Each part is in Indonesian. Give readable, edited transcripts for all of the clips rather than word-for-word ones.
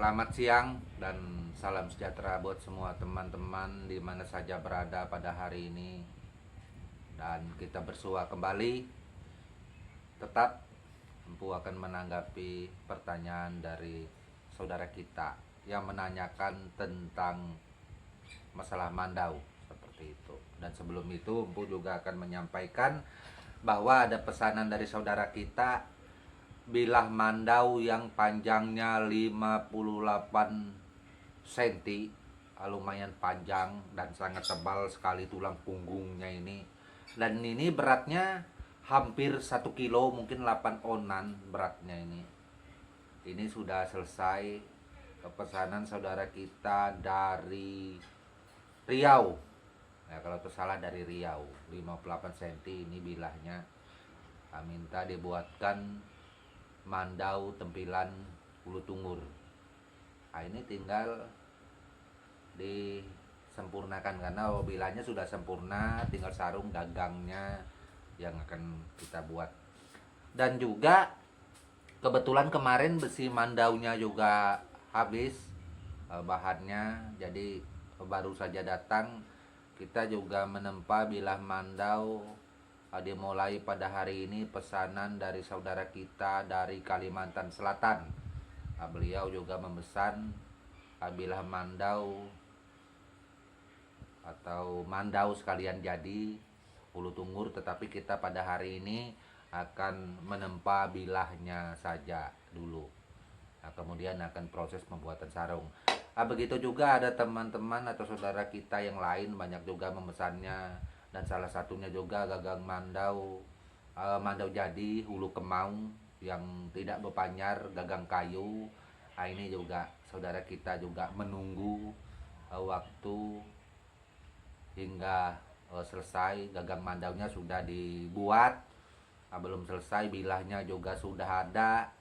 Selamat siang dan salam sejahtera buat semua teman-teman di mana saja berada pada hari ini. Dan kita bersua kembali. Tetap Empu akan menanggapi pertanyaan dari saudara kita yang menanyakan tentang masalah Mandau seperti itu. Dan sebelum itu Empu juga akan menyampaikan bahwa ada pesanan dari saudara kita bilah mandau yang panjangnya 58 cm, lumayan panjang dan sangat tebal sekali tulang punggungnya ini. Dan ini beratnya hampir 1 kilo, mungkin 8 onan beratnya ini. Ini sudah selesai pesanan saudara kita dari Riau. Ya, kalau tersalah dari Riau, 58 cm ini bilahnya. Minta dibuatkan mandau tempilan ulu tungur. Nah, ini tinggal disempurnakan karena bilahnya sudah sempurna, tinggal sarung gagangnya yang akan kita buat. Dan juga kebetulan kemarin besi mandaunya juga habis bahannya, jadi baru saja datang. Kita juga menempa bilah mandau dimulai pada hari ini pesanan dari saudara kita dari Kalimantan Selatan. Beliau juga memesan bilah mandau atau mandau sekalian jadi ulu tungur, tetapi kita pada hari ini akan menempa bilahnya saja dulu. Kemudian akan proses pembuatan sarung. Begitu juga ada teman-teman atau saudara kita yang lain banyak juga memesannya, dan salah satunya juga gagang mandau, mandau jadi hulu kemau yang tidak berpanyar, gagang kayu. Ini juga saudara kita juga menunggu waktu hingga selesai. Gagang mandaunya sudah dibuat, belum selesai, bilahnya juga sudah ada,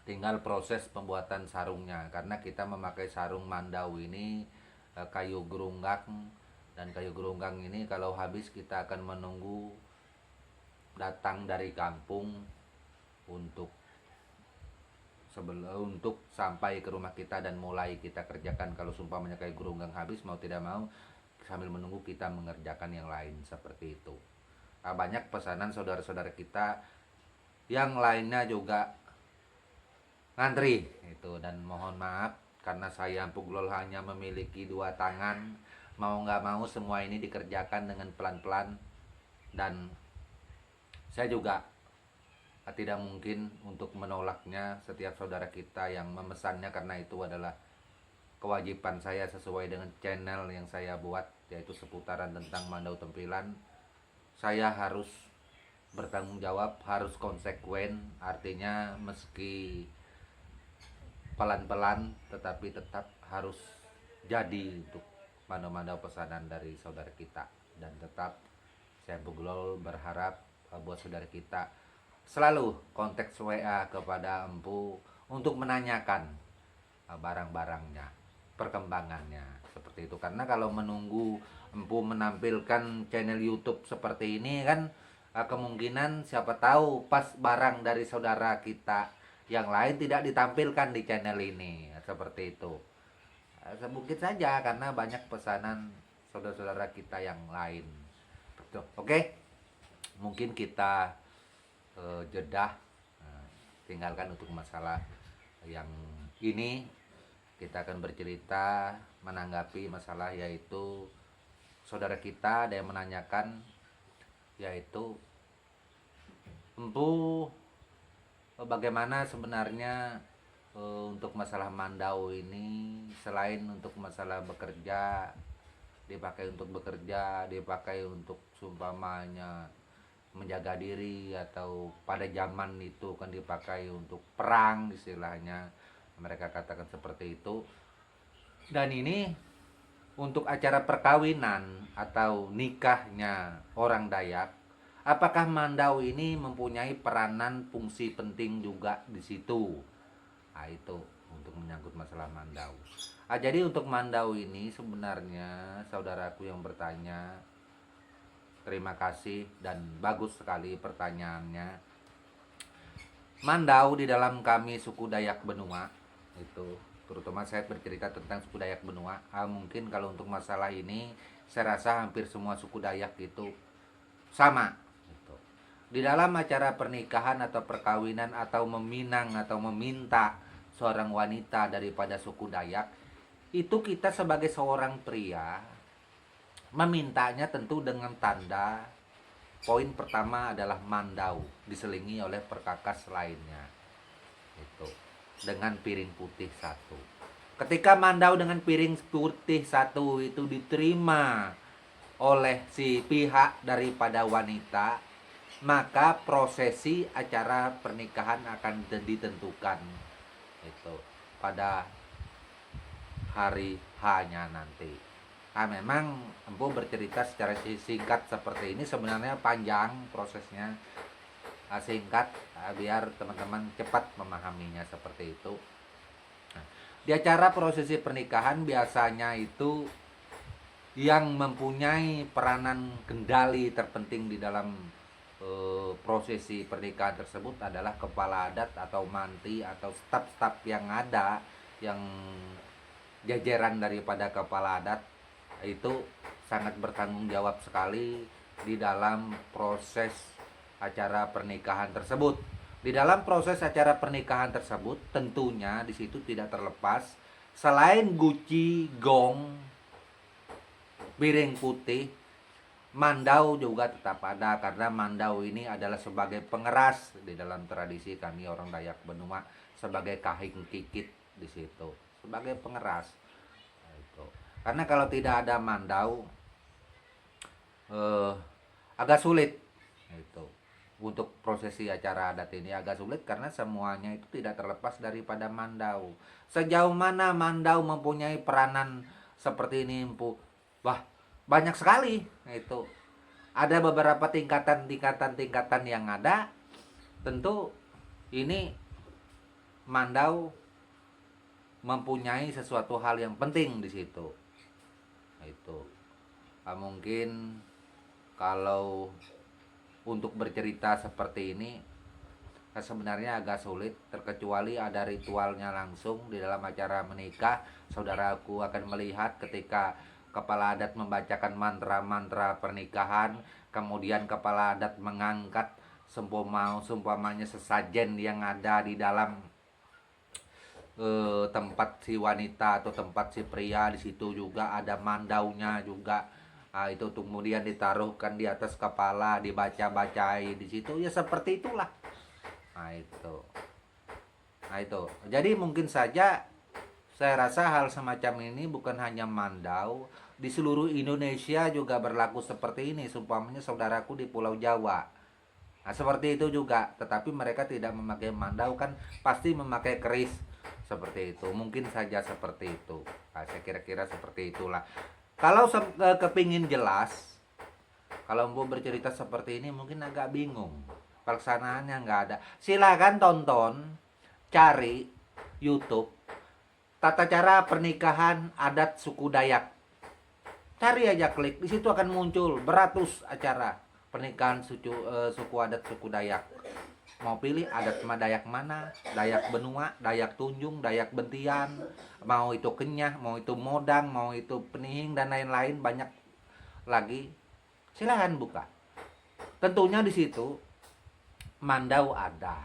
tinggal proses pembuatan sarungnya. Karena kita memakai sarung mandau ini kayu gerunggang, dan kayu gerunggang ini kalau habis kita akan menunggu datang dari kampung untuk sampai ke rumah kita dan mulai kita kerjakan. Kalau sumpamanya kayu gerunggang habis, mau tidak mau sambil menunggu kita mengerjakan yang lain seperti itu. Banyak pesanan saudara-saudara kita yang lainnya juga ngantri itu, dan mohon maaf karena saya Puglol hanya memiliki 2 tangan. Mau nggak mau semua ini dikerjakan dengan pelan-pelan, dan saya juga tidak mungkin untuk menolaknya setiap saudara kita yang memesannya, karena itu adalah kewajiban saya sesuai dengan channel yang saya buat, yaitu seputaran tentang mandau tempilan. Saya harus bertanggung jawab, harus konsekuen, artinya meski pelan-pelan tetapi tetap harus jadi untuk mandau-mandau pesanan dari saudara kita. Dan tetap saya Puglol berharap buat saudara kita selalu kontak WA kepada Empu untuk menanyakan barang-barangnya, perkembangannya seperti itu. Karena kalau menunggu Empu menampilkan channel YouTube seperti ini kan, kemungkinan siapa tahu pas barang dari saudara kita yang lain tidak ditampilkan di channel ini, seperti itu. Mungkin saja karena banyak pesanan saudara-saudara kita yang lain. Oke, mungkin kita jedah, tinggalkan untuk masalah yang ini. Kita akan bercerita menanggapi masalah, yaitu saudara kita ada yang menanyakan, yaitu Empu bagaimana sebenarnya untuk masalah mandau ini, selain untuk masalah bekerja, dipakai untuk bekerja, dipakai untuk sumpamanya menjaga diri, atau pada zaman itu kan dipakai untuk perang istilahnya, mereka katakan seperti itu. Dan ini untuk acara perkawinan atau nikahnya orang Dayak, apakah mandau ini mempunyai peranan fungsi penting juga di situ? Itu untuk menyangkut masalah mandau. Jadi untuk mandau ini sebenarnya saudaraku yang bertanya, terima kasih dan bagus sekali pertanyaannya. Mandau di dalam kami suku Dayak Benua Itu terutama saya bercerita tentang suku Dayak Benua. Mungkin kalau untuk masalah ini saya rasa hampir semua suku Dayak itu sama gitu. Di dalam acara pernikahan atau perkawinan atau meminang atau meminta seorang wanita daripada suku Dayak, itu kita sebagai seorang pria memintanya tentu dengan tanda. Poin pertama adalah mandau diselingi oleh perkakas lainnya, itu dengan piring putih satu. Ketika mandau dengan piring putih satu itu diterima oleh si pihak daripada wanita, maka prosesi acara pernikahan akan ditentukan itu pada hari H-nya nanti. Memang Empu bercerita secara singkat seperti ini, sebenarnya panjang prosesnya. Singkat biar teman-teman cepat memahaminya seperti itu. Di acara prosesi pernikahan biasanya itu yang mempunyai peranan kendali terpenting di dalam prosesi pernikahan tersebut adalah kepala adat atau manti atau staf-staf yang ada, yang jajaran daripada kepala adat itu sangat bertanggung jawab sekali di dalam proses acara pernikahan tersebut. Di dalam proses acara pernikahan tersebut tentunya di situ tidak terlepas selain guci, gong, piring putih, mandau juga tetap ada, karena mandau ini adalah sebagai pengeras di dalam tradisi kami orang Dayak Benua, sebagai kahing kikit di situ, sebagai pengeras. Karena kalau tidak ada mandau agak sulit itu. Untuk prosesi acara adat ini agak sulit karena semuanya itu tidak terlepas daripada mandau. Sejauh mana mandau mempunyai peranan seperti ini, Empu? Wah, banyak sekali itu. Ada beberapa tingkatan yang ada. Tentu ini mandau mempunyai sesuatu hal yang penting di situ. Itu mungkin kalau untuk bercerita seperti ini sebenarnya agak sulit, terkecuali ada ritualnya langsung di dalam acara menikah. Saudaraku akan melihat ketika kepala adat membacakan mantra-mantra pernikahan, kemudian kepala adat mengangkat seumpamanya sesajen yang ada di dalam tempat si wanita atau tempat si pria. Di situ juga ada mandaunya juga. Itu kemudian ditaruhkan di atas kepala, dibaca-bacai di situ, ya seperti itulah. Itu. Jadi mungkin saja saya rasa hal semacam ini bukan hanya mandau, di seluruh Indonesia juga berlaku seperti ini. Seumpamanya saudaraku di Pulau Jawa, seperti itu juga, tetapi mereka tidak memakai mandau, kan pasti memakai keris seperti itu. Mungkin saja seperti itu. Saya kira-kira seperti itulah. Kalau kepingin jelas, kalau mau bercerita seperti ini mungkin agak bingung, pelaksanaannya nggak ada, silakan tonton, cari YouTube tata cara pernikahan adat suku Dayak. Cari aja, klik di situ akan muncul beratus acara pernikahan suku adat suku Dayak. Mau pilih adat Dayak mana, Dayak Benua, Dayak Tunjung, Dayak Bentian, mau itu Kenyah, mau itu Modang, mau itu Penihing, dan lain-lain banyak lagi. Silahkan buka. Tentunya di situ mandau ada.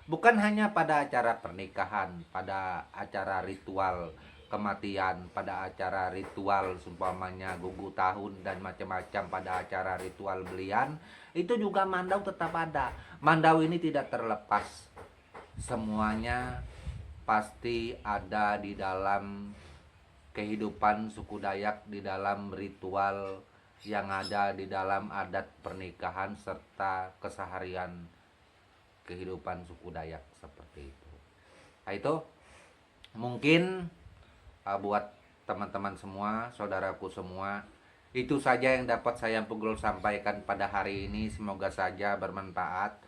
Bukan hanya pada acara pernikahan, pada acara ritual kematian, pada acara ritual seumpamanya gugu tahun dan macam-macam, pada acara ritual belian, itu juga mandau tetap ada. Mandau ini tidak terlepas, semuanya pasti ada di dalam kehidupan suku Dayak, di dalam ritual yang ada di dalam adat pernikahan serta keseharian kehidupan suku Dayak seperti itu. Itu mungkin buat teman-teman semua, saudaraku semua, itu saja yang dapat saya Pugol sampaikan pada hari ini. Semoga saja bermanfaat,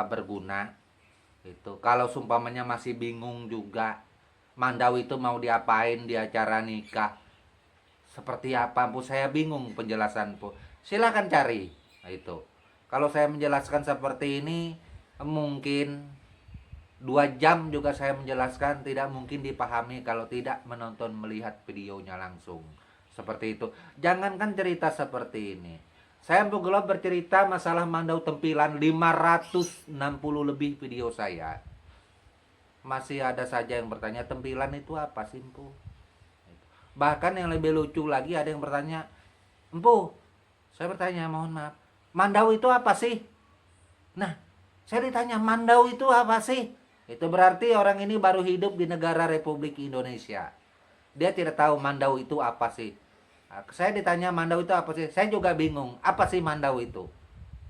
berguna. Itu kalau sumpamanya masih bingung juga, mandau itu mau diapain di acara nikah, seperti apa, Bu, saya bingung penjelasan, Bu, silakan cari. Itu kalau saya menjelaskan seperti ini mungkin 2 jam juga saya menjelaskan, tidak mungkin dipahami kalau tidak menonton, melihat videonya langsung. Seperti itu. Jangankan cerita seperti ini. Saya Empu Gelap bercerita masalah Mandau Tempilan 560 lebih video saya. Masih ada saja yang bertanya, tempilan itu apa sih, Empu? Bahkan yang lebih lucu lagi, ada yang bertanya, Empu, saya bertanya, mohon maaf, Mandau itu apa sih? Nah, saya ditanya, Mandau itu apa sih? Itu berarti orang ini baru hidup di negara Republik Indonesia. Dia tidak tahu Mandau itu apa sih. Nah, saya ditanya Mandau itu apa sih? Saya juga bingung. Apa sih Mandau itu?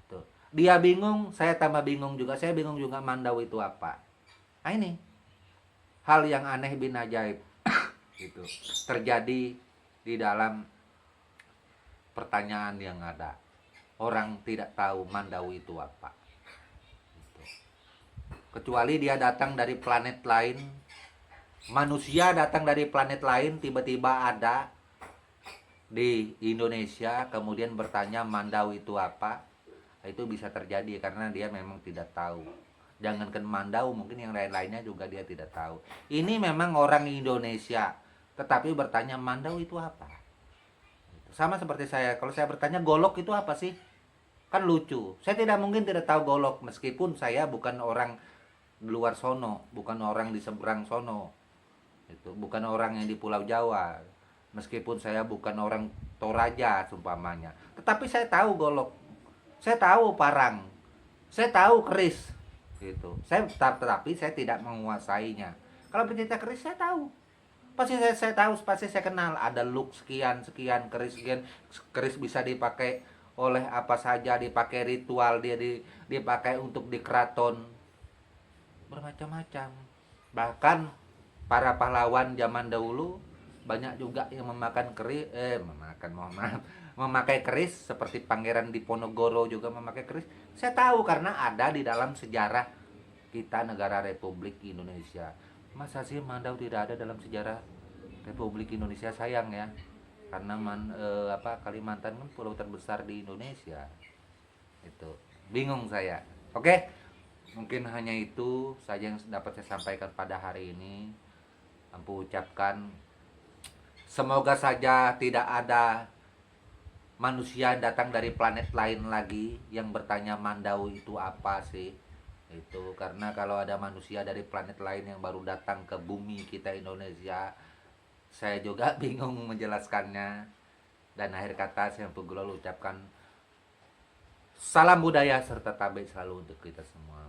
Tuh. Dia bingung, saya tambah bingung juga. Saya bingung juga Mandau itu apa. Nah ini hal yang aneh bin ajaib itu terjadi di dalam pertanyaan yang ada. Orang tidak tahu Mandau itu apa. Kecuali dia datang dari planet lain, manusia datang dari planet lain, tiba-tiba ada di Indonesia, kemudian bertanya Mandau itu apa. Itu bisa terjadi karena dia memang tidak tahu. Jangankan Mandau, mungkin yang lain-lainnya juga dia tidak tahu. Ini memang orang Indonesia, tetapi bertanya Mandau itu apa. Sama seperti saya, kalau saya bertanya golok itu apa sih, kan lucu. Saya tidak mungkin tidak tahu golok, meskipun saya bukan orang di luar sono, bukan orang di seberang sono, itu bukan orang yang di Pulau Jawa, meskipun saya bukan orang Toraja seumpamanya, tetapi saya tahu golok, saya tahu parang, saya tahu keris, gitu. Tetapi saya tidak menguasainya. Kalau pencinta keris saya tahu, pasti saya tahu, pasti saya kenal. Ada look sekian sekian, keris sekian, keris bisa dipakai oleh apa saja, dipakai ritual, dipakai untuk di keraton, bermacam-macam. Bahkan para pahlawan zaman dahulu banyak juga yang memakai keris, seperti Pangeran Diponegoro juga memakai keris. Saya tahu karena ada di dalam sejarah kita, negara Republik Indonesia. Masa sih Mandau tidak ada dalam sejarah Republik Indonesia? Sayang ya, karena Kalimantan kan pulau terbesar di Indonesia. Itu bingung saya. Oke, mungkin hanya itu saja yang dapat saya sampaikan pada hari ini. Ampu ucapkan semoga saja tidak ada manusia yang datang dari planet lain lagi yang bertanya Mandau itu apa sih. Itu karena kalau ada manusia dari planet lain yang baru datang ke bumi kita Indonesia, saya juga bingung menjelaskannya. Dan akhir kata saya Empu Gelap ucapkan salam budaya serta tabe selalu untuk kita semua.